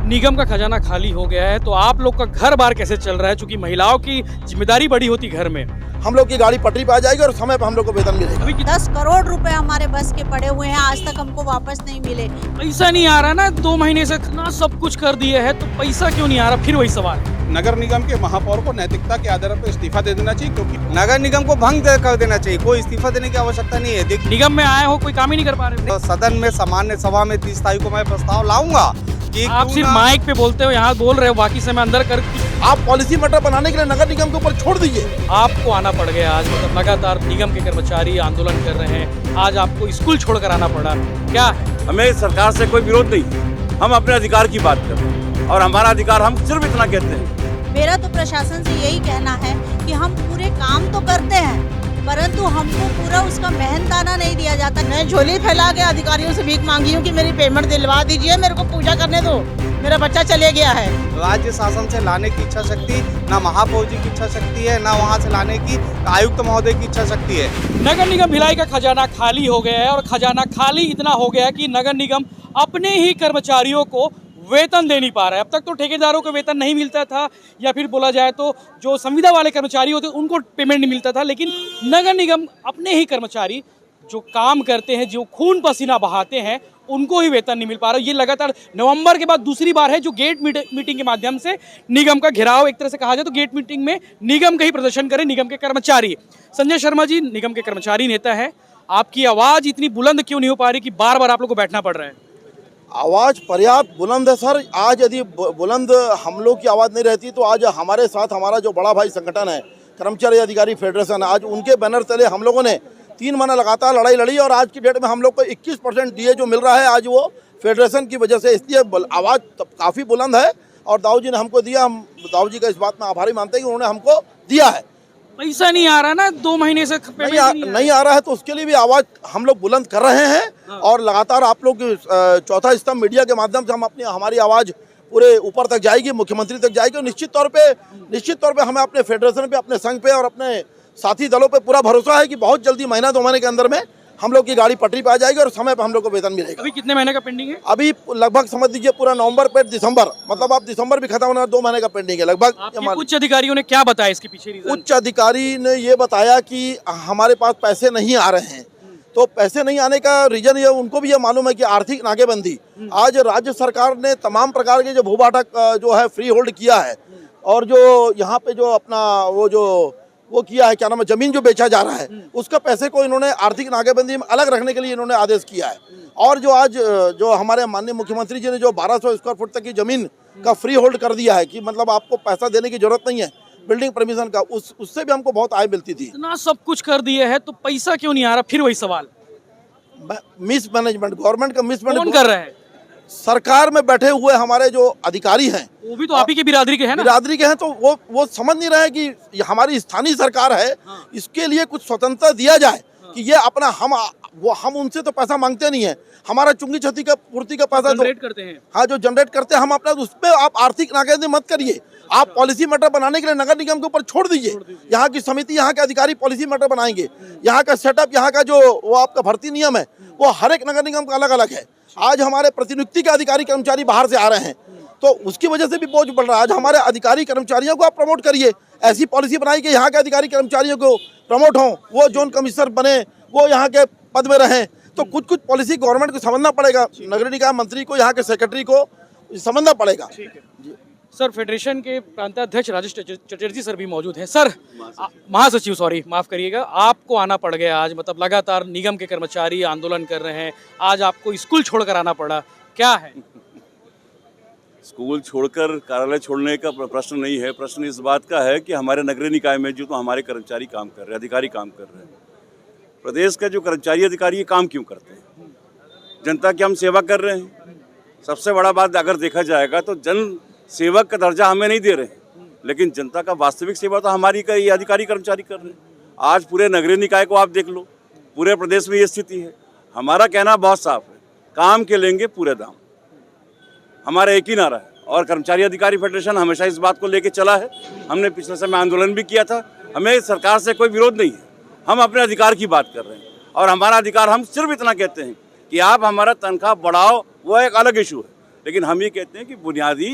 निगम का खजाना खाली हो गया है तो आप लोग का घर बार कैसे चल रहा है? चूंकि महिलाओं की जिम्मेदारी बड़ी होती घर में। हम लोग की गाड़ी पटरी पे आ जाएगी और समय पर हम लोग को वेतन मिलेगा। अभी 10 करोड़ रुपए हमारे बस के पड़े हुए हैं, आज तक हमको वापस नहीं मिले। पैसा नहीं आ रहा ना, 2 महीने से ना सब कुछ कर दिए है तो पैसा क्यों नहीं आ रहा? फिर वही सवाल। नगर निगम के महापौर को नैतिकता के आधार पर इस्तीफा दे देना चाहिए, क्योंकि नगर निगम को भंग कर देना चाहिए। कोई इस्तीफा देने की आवश्यकता नहीं है। निगम में आए हो, कोई काम ही नहीं कर पा रहे। सदन में सामान्य सभा में 30 तारीख को मैं प्रस्ताव लाऊंगा कि आप सिर्फ माइक पे बोलते हो, यहाँ बोल रहे हो, बाकी समय अंदर कर। आप पॉलिसी मैटर बनाने के लिए नगर निगम के ऊपर छोड़ दीजिए। आपको आना पड़ गया आज, मतलब लगातार निगम के कर्मचारी आंदोलन कर रहे हैं, आज आपको स्कूल छोड़कर आना पड़ा, क्या है? हमें सरकार से कोई विरोध नहीं, हम अपने अधिकार की बात कर रहे हैं और हमारा अधिकार हम सिर्फ इतना कहते हैं। मेरा तो प्रशासन से यही कहना है कि हम पूरे काम तो करते हैं परंतु हमको पूरा उसका मेहनताना नहीं दिया जाता। मैं झोली फैला के अधिकारियों से भीख मांगी हूँ कि मेरी पेमेंट दिलवा दीजिए, मेरे को पूजा करने दो, मेरा बच्चा चले गया है। राज्य शासन से लाने की इच्छा शक्ति ना महापौर जी की इच्छा शक्ति है, ना वहाँ से लाने की आयुक्त महोदय की इच्छा शक्ति है। नगर निगम भिलाई का खजाना खाली हो गया है और खजाना खाली इतना हो गया है कि नगर निगम अपने ही कर्मचारियों को वेतन दे नहीं पा रहा है। अब तक तो ठेकेदारों को वेतन नहीं मिलता था, या फिर बोला जाए तो जो संविदा वाले कर्मचारी होते उनको पेमेंट नहीं मिलता था, लेकिन नगर निगम अपने ही कर्मचारी जो काम करते हैं, जो खून पसीना बहाते हैं, उनको ही वेतन नहीं मिल पा रहा। ये लगातार नवंबर के बाद दूसरी बार है जो गेट मीटिंग के माध्यम से निगम का घेराव, एक तरह से कहा जाए तो गेट मीटिंग में निगम का ही प्रदर्शन करें निगम के कर्मचारी। संजय शर्मा जी निगम के कर्मचारी नेता है, आपकी आवाज़ इतनी बुलंद क्यों नहीं हो पा रही कि बार बार आप लोग को बैठना पड़ रहा है? आवाज़ पर्याप्त बुलंद है सर। आज यदि बुलंद हम लोग की आवाज़ नहीं रहती तो आज हमारे साथ हमारा जो बड़ा भाई संगठन है कर्मचारी अधिकारी फेडरेशन, आज उनके बैनर तले हम लोगों ने 3 महीना लगातार लड़ाई लड़ी और आज की डेट में हम लोग को 21% डीए जो मिल रहा है आज वो फेडरेशन की वजह से, इसलिए आवाज़ काफ़ी बुलंद है और दाऊ जी ने हमको दिया। हम दाऊ जी का इस बात में आभारी मानते हैं कि उन्होंने हमको दिया है। पैसा नहीं आ रहा ना, 2 महीने से नहीं आ रहा है तो उसके लिए भी आवाज़ हम लोग बुलंद कर रहे हैं और लगातार आप लोग चौथा स्तंभ मीडिया के माध्यम से हम हमारी आवाज़ पूरे ऊपर तक जाएगी, मुख्यमंत्री तक जाएगी और निश्चित तौर पे हमें अपने फेडरेशन पे, अपने संघ पे और अपने साथी दलों पे पूरा भरोसा है कि बहुत जल्दी महीना 2 महीने के अंदर में हम लोग की गाड़ी पटरी पे आ जाएगी और समय पर हम लोग को वेतन मिलेगा। अभी कितने महीने का पेंडिंग है? अभी लगभग समझ लीजिए पूरा नवंबर पे दिसंबर, मतलब आप दिसंबर भी खत्म होना, 2 महीने का पेंडिंग है लगभग। उच्च अधिकारियों ने क्या बताया इसके पीछे रीजन? उच्च अधिकारी ने ये बताया कि हमारे पास पैसे नहीं आ रहे हैं, तो पैसे नहीं आने का रीजन ये उनको भी ये मालूम है कि आर्थिक नाकेबंदी। आज राज्य सरकार ने तमाम प्रकार के जो भूभाटक जो है फ्री होल्ड किया है और जो यहाँ पे जो अपना वो किया है, क्या नाम है, जमीन जो बेचा जा रहा है उसका पैसे को इन्होंने आर्थिक नाकेबंदी में अलग रखने के लिए इन्होंने आदेश किया है। और जो आज जो हमारे माननीय मुख्यमंत्री जी ने जो 1200 स्क्वायर फुट तक की जमीन का फ्री होल्ड कर दिया है कि मतलब आपको पैसा देने की जरूरत नहीं है बिल्डिंग परमिशन का, उससे भी हमको बहुत आय मिलती थी। इतना सब कुछ कर दिए है तो पैसा क्यों नहीं आ रहा? फिर वही सवाल। मिस मैनेजमेंट, गवर्नमेंट का मिस मैनेजमेंट कर रहा है। सरकार में बैठे हुए हमारे जो अधिकारी हैं वो भी तो आप ही की बिरादरी के हैं ना? बिरादरी के हैं, तो वो समझ नहीं रहे कि हमारी स्थानीय सरकार है, इसके लिए कुछ स्वतंत्रता दिया जाए कि ये अपना हम उनसे तो पैसा मांगते नहीं है, हमारा चुंगी क्षति का पूर्ति का पैसा जनरेट करते हैं। हाँ, जो जनरेट करते हैं हम अपना, उस पर आप आर्थिक नाकेबंदी मत करिए। आप पॉलिसी मैटर बनाने के लिए नगर निगम के ऊपर छोड़ दीजिए। यहाँ की समिति, यहाँ के अधिकारी पॉलिसी मैटर बनाएंगे। यहाँ का सेटअप, यहाँ का जो वो आपका भर्ती नियम है वो हर एक नगर निगम का अलग अलग है। आज हमारे प्रतिनियुक्ति के अधिकारी कर्मचारी बाहर से आ रहे हैं तो उसकी वजह से भी बोझ बढ़ रहा है। आज हमारे अधिकारी कर्मचारियों को आप प्रमोट करिए, ऐसी पॉलिसी बनाई कि यहाँ के अधिकारी कर्मचारियों को प्रमोट हों, वो जोन कमिश्नर बने, वो यहाँ के पद में रहें। तो कुछ पॉलिसी गवर्नमेंट को समझना पड़ेगा, नगर निगम मंत्री को, यहाँ के सेक्रेटरी को समझना पड़ेगा। सर, फेडरेशन के प्रांताध्यक्ष राजेश चटर्जी सर भी मौजूद हैं। सर, महासचिव, सॉरी माफ़ करिएगा, आपको आना पड़ गया आज, मतलब लगातार निगम के कर्मचारी आंदोलन कर रहे हैं, आज आपको स्कूल छोड़कर आना पड़ा, क्या है? स्कूल छोड़कर कार्यालय छोड़ने का प्रश्न नहीं है। प्रश्न इस बात का है कि हमारे नगरीय निकाय में जो तो हमारे कर्मचारी काम कर रहे हैं, अधिकारी काम कर रहे हैं, प्रदेश का जो कर्मचारी अधिकारी ये काम क्यों करते हैं? जनता की हम सेवा कर रहे हैं। सबसे बड़ा बात अगर देखा जाएगा तो जन सेवक का दर्जा हमें नहीं दे रहे हैं, लेकिन जनता का वास्तविक सेवा तो हमारी का ये अधिकारी कर्मचारी कर रहे हैं। आज पूरे नगरीय निकाय को आप देख लो, पूरे प्रदेश में ये स्थिति है। हमारा कहना बहुत साफ है, काम के लेंगे पूरे दाम, हमारा एक ही नारा है और कर्मचारी अधिकारी फेडरेशन हमेशा इस बात को लेके चला है। हमने पिछले समय आंदोलन भी किया था। हमें सरकार से कोई विरोध नहीं है, हम अपने अधिकार की बात कर रहे हैं और हमारा अधिकार हम सिर्फ इतना कहते हैं कि आप हमारा तनख्वाह बढ़ाओ, वो एक अलग इशू है, लेकिन हम ये कहते हैं कि बुनियादी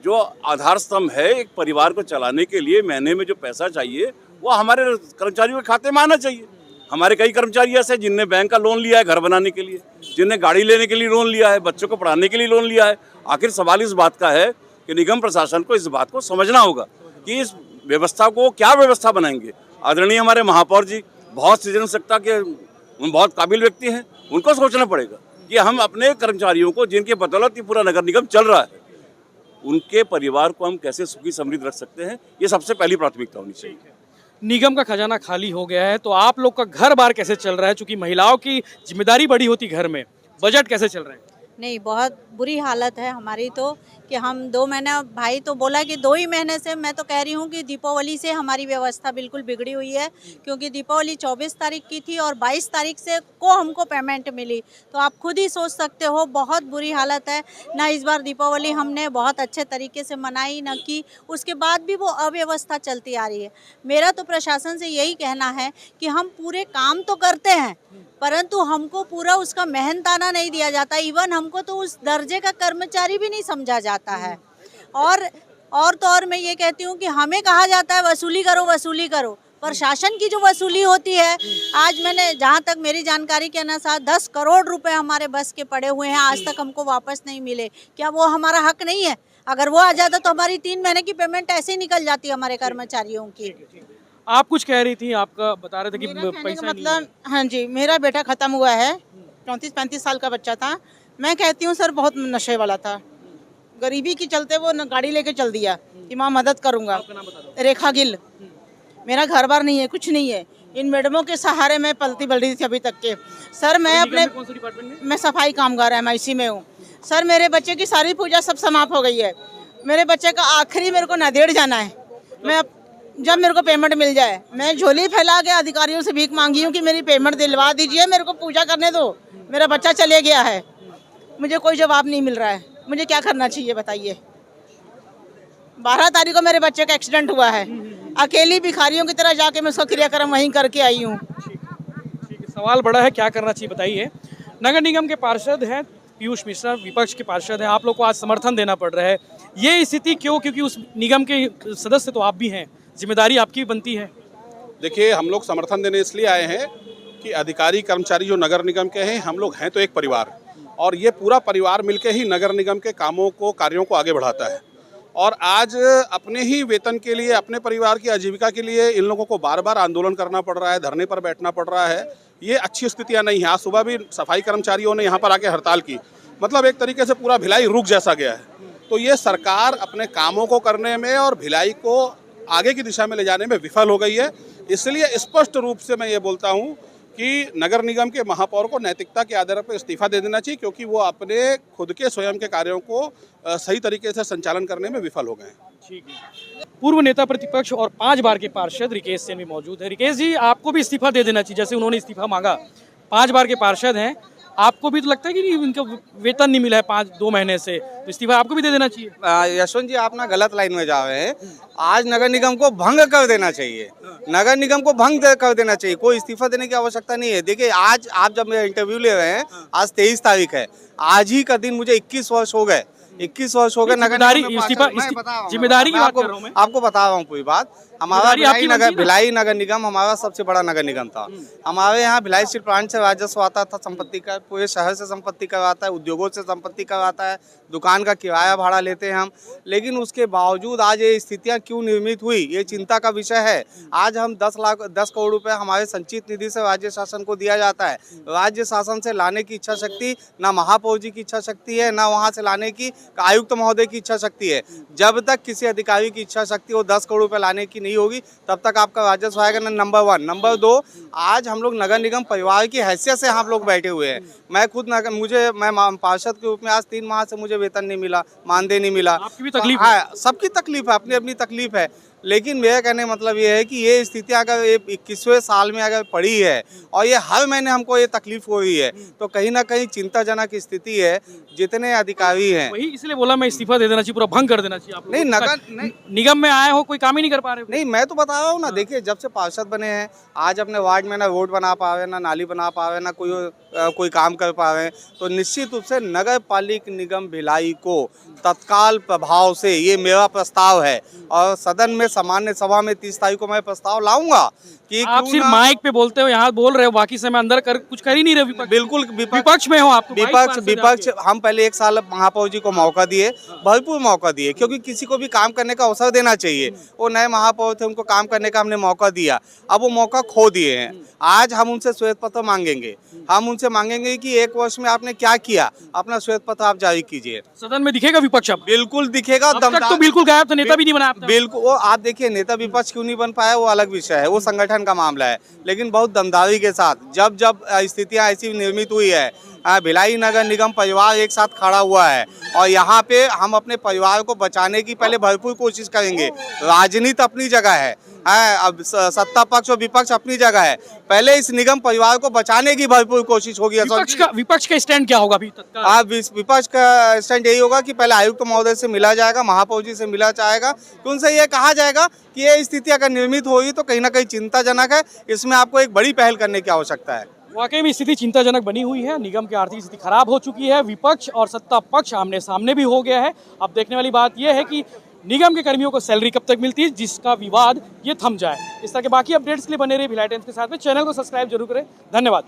जो आधार स्तंभ है एक परिवार को चलाने के लिए महीने में जो पैसा चाहिए वो हमारे कर्मचारियों के खाते में आना चाहिए। हमारे कई कर्मचारी ऐसे हैं जिनने बैंक का लोन लिया है घर बनाने के लिए, जिनने गाड़ी लेने के लिए लोन लिया है, बच्चों को पढ़ाने के लिए लोन लिया है। आखिर सवाल इस बात का है कि निगम प्रशासन को इस बात को समझना होगा कि इस व्यवस्था को क्या व्यवस्था बनाएंगे। आदरणीय हमारे महापौर जी बहुत सृजनशीलता के बहुत काबिल व्यक्ति हैं, उनको सोचना पड़ेगा कि हम अपने कर्मचारियों को जिनके बदौलत ये पूरा नगर निगम चल रहा है उनके परिवार को हम कैसे सुखी समृद्ध रख सकते हैं, ये सबसे पहली प्राथमिकता होनी चाहिए। निगम का खजाना खाली हो गया है तो आप लोग का घर बार कैसे चल रहा है? चूंकि महिलाओं की जिम्मेदारी बड़ी होती घर में, बजट कैसे चल रहा है? नहीं, बहुत बुरी हालत है हमारी तो कि हम 2 महीने, भाई तो बोला कि 2 ही महीने से, मैं तो कह रही हूँ कि दीपावली से हमारी व्यवस्था बिल्कुल बिगड़ी हुई है, क्योंकि दीपावली 24 तारीख की थी और 22 तारीख से को हमको पेमेंट मिली। तो आप खुद ही सोच सकते हो बहुत बुरी हालत है ना। इस बार दीपावली हमने बहुत अच्छे तरीके से मनाई ना की, उसके बाद भी वो अव्यवस्था चलती आ रही है। मेरा तो प्रशासन से यही कहना है कि हम पूरे काम तो करते हैं परंतु हमको पूरा उसका मेहनताना नहीं दिया जाता। इवन हमको तो उस दर्जे का कर्मचारी भी नहीं समझा जाता है। और मैं ये कहती हूँ कि हमें कहा जाता है वसूली करो, प्रशासन की जो वसूली होती है, आज मैंने जहाँ तक मेरी जानकारी के अनुसार 10 करोड़ रुपए हमारे बस के पड़े हुए हैं, आज तक हमको वापस नहीं मिले। क्या वो हमारा हक नहीं है? अगर वो आ जाता तो हमारी 3 महीने की पेमेंट ऐसे ही निकल जाती हमारे कर्मचारियों की। आप कुछ कह रही थी, आपका बता रहे थे कि मेरा कहने पैसा का नहीं है। मतलब, हाँ जी, मेरा बेटा ख़त्म हुआ है, 34-35 साल का बच्चा था। मैं कहती हूँ सर बहुत नशे वाला था, गरीबी के चलते वो गाड़ी लेके चल दिया कि माँ मदद करूँगा। रेखा गिल, मेरा घर बार नहीं है, कुछ नहीं है, इन मैडमों के सहारे मैं पलती बल रही थी अभी तक के। सर मैं अपने, कौन से डिपार्टमेंट में? मैं सफाई कामगार MIC में हूँ। सर मेरे बच्चे की सारी पूजा सब समाप्त हो गई है। मेरे बच्चे का आखिरी मेरे को नांदेड़ जाना है। मैं जब मेरे को पेमेंट मिल जाए, मैं झोली फैला के अधिकारियों से भीख मांगी हूँ कि मेरी पेमेंट दिलवा दीजिए, मेरे को पूजा करने दो, मेरा बच्चा चले गया है। मुझे कोई जवाब नहीं मिल रहा है, मुझे क्या करना चाहिए बताइए। 12 तारीख को मेरे बच्चे का एक्सीडेंट हुआ है, अकेली भिखारियों की तरह जाके मैं उसका क्रियाक्रम वहीं करके आई हूँ। ठीक है, सवाल बड़ा है, क्या करना चाहिए बताइए। नगर निगम के पार्षद हैं पीयूष मिश्रा, विपक्ष के पार्षद हैं, आप लोग को आज समर्थन देना पड़ रहा है। ये स्थिति क्यों? क्योंकि उस निगम के सदस्य तो आप भी हैं, जिम्मेदारी आपकी बनती है। देखिए, हम लोग समर्थन देने इसलिए आए हैं कि अधिकारी कर्मचारी जो नगर निगम के हैं, हम लोग हैं तो एक परिवार, और ये पूरा परिवार मिलके ही नगर निगम के कार्यों को आगे बढ़ाता है। और आज अपने ही वेतन के लिए, अपने परिवार की आजीविका के लिए इन लोगों को बार बार आंदोलन करना पड़ रहा है, धरने पर बैठना पड़ रहा है। ये अच्छी स्थितियां नहीं है। आज सुबह भी सफाई कर्मचारियों ने यहाँ पर आके हड़ताल की, मतलब एक तरीके से पूरा भिलाई रुक जैसा गया है। तो ये सरकार अपने कामों को करने में और भिलाई को आगे की दिशा में ले जाने में विफल हो गई है। इसलिए स्पष्ट रूप से मैं ये बोलता हूँ कि नगर निगम के महापौर को नैतिकता के आधार पर इस्तीफा दे देना चाहिए, क्योंकि वो अपने खुद के स्वयं के कार्यों को सही तरीके से संचालन करने में विफल हो गए हैं। ठीक है। पूर्व नेता प्रतिपक्ष और 5 बार के पार्षद रिकेश सेन भी मौजूद है। रिकेश जी, आपको भी इस्तीफा दे देना चाहिए, जैसे उन्होंने इस्तीफा मांगा। 5 बार के पार्षद हैं, आपको भी तो लगता है कि इनका वेतन नहीं मिला है 2 महीने से, तो इस्तीफा आपको भी दे देना चाहिए। यशवंत जी, आप ना गलत लाइन में जा रहे हैं। आज नगर निगम को भंग कर देना चाहिए, नगर निगम को भंग कर देना चाहिए, कोई इस्तीफा देने की आवश्यकता नहीं है। देखिए, आज आप जब मेरा इंटरव्यू ले रहे हैं, आज 23 तारीख है, आज ही का दिन मुझे 21 वर्ष हो गए। 21 वर्ष हो गए नगर निगम में। जिम्मेदारी की बात कर रहा हूं मैं, आपको बता रहा हूँ पूरी बात। हमारा भिलाई नगर निगम हमारा सबसे बड़ा नगर निगम था। हमारे यहाँ भिलाई स्टील प्लांट से राजस्व आता था, संपत्ति का, पूरे शहर से संपत्ति करवाता है, उद्योगों से संपत्ति करवाता है, दुकान का किराया भाड़ा लेते हैं हम। लेकिन उसके बावजूद आज ये स्थितियाँ क्यों निर्मित हुई, ये चिंता का विषय है। आज हम 10 करोड़ रुपए हमारे संचित निधि से राज्य शासन को दिया जाता है। राज्य शासन से लाने की इच्छा शक्ति ना महापौर जी की इच्छा शक्ति है, ना वहाँ से लाने की आयुक्त महोदय की इच्छा शक्ति है। जब तक किसी अधिकारी की इच्छा शक्ति वो 10 करोड़ रुपए लाने की नहीं होगी, तब तक आपका राजस्व आएगा ना। नंबर 1। नंबर 2, आज हम लोग नगर निगम परिवार की हैसियत से हम लोग बैठे हुए हैं। मैं खुद मैं पार्षद के रूप में आज 3 माह से मुझे वेतन नहीं मिला, मानदेय नहीं मिला। आपकी भी तकलीफ है? सबकी तकलीफ है, अपनी अपनी तकलीफ है। लेकिन मेरा कहने का मतलब ये है कि ये स्थितियाँ अगर ये 21वें साल में अगर पड़ी है और ये हर महीने हमको ये तकलीफ हो रही है, तो कहीं ना कहीं चिंताजनक स्थिति है। जितने अधिकारी हैं, वही इसलिए बोला मैं इस्तीफा दे देना चाहिए, पूरा भंग कर देना चाहिए आप नहीं लोगों को। नगर नहीं, निगम में आए हो, कोई काम ही नहीं कर पा रहे हो। नहीं मैं तो बता रहा हूँ ना, देखिए जब से पार्षद बने हैं आज अपने वार्ड में ना रोड बना पा रहे, ना नाली बना पा रहे, ना कोई काम कर पा रहे हैं, तो निश्चित रूप से नगर पालिक निगम भिलाई को तत्काल प्रभाव से, ये मेरा प्रस्ताव है और सदन में सामान्य सभा में 30 तारीख को मैं प्रस्ताव लाऊंगा कि आप क्यों सिर्फ ना- माइक पे बोलते हो, यहाँ बोल रहे हो, बाकी समय अंदर कर कुछ कर ही नहीं रहे विपक्ष। बिल्कुल विपक्ष में हो आप तो, बाईस विपक्ष पार्षद हैं विपक्ष आपके। हम पहले 1 साल महापौर जी को मौका दिए, भरपूर मौका दिए, क्योंकि किसी को भी काम करने का अवसर देना चाहिए। वो नए महापौर थे, उनको काम करने का हमने मौका दिया, अब वो मौका खो दिए हैं। आज हम उनसे श्वेत पत्र मांगेंगे, हम उनसे मांगेंगे कि 1 वर्ष में आपने क्या किया, अपना श्वेत पत्र आप जारी कीजिए। सदन में दिखेगा विपक्ष अब? बिल्कुल दिखेगा। अब तक तो बिल्कुल गायब था, नेता भी नहीं बना आपने। बिल्कुल, वो आप देखिए नेता विपक्ष क्यों नहीं बन पाया वो अलग विषय है, वो संगठन का मामला है, लेकिन बहुत दमदारी के साथ जब जब स्थितियां ऐसी निर्मित हुई है, भिलाई नगर निगम परिवार एक साथ खड़ा हुआ है और यहाँ पे हम अपने परिवार को बचाने की पहले भरपूर कोशिश करेंगे। राजनीति अपनी जगह है, अब सत्ता पक्ष और विपक्ष अपनी जगह है, पहले इस निगम परिवार को बचाने की भरपूर कोशिश होगी। विपक्ष का स्टैंड क्या होगा अभी तत्काल? विपक्ष का स्टैंड यही होगा कि पहले आयुक्त महोदय से मिला जाएगा, महापौर जी से मिला जाएगा, कि उनसे ये कहा जाएगा कि ये स्थिति अगर निर्मित होगी तो कहीं ना कहीं चिंताजनक है, इसमें आपको एक बड़ी पहल करने की आवश्यकता है। वाकई में स्थिति चिंताजनक बनी हुई है, निगम की आर्थिक स्थिति खराब हो चुकी है, विपक्ष और सत्ता पक्ष आमने सामने भी हो गया है। अब देखने वाली बात यह है कि निगम के कर्मियों को सैलरी कब तक मिलती है, जिसका विवाद ये थम जाए। इस तरह के बाकी अपडेट्स के लिए बने रहे भिलाई टाइम्स के साथ में। चैनल को सब्सक्राइब जरूर करें। धन्यवाद।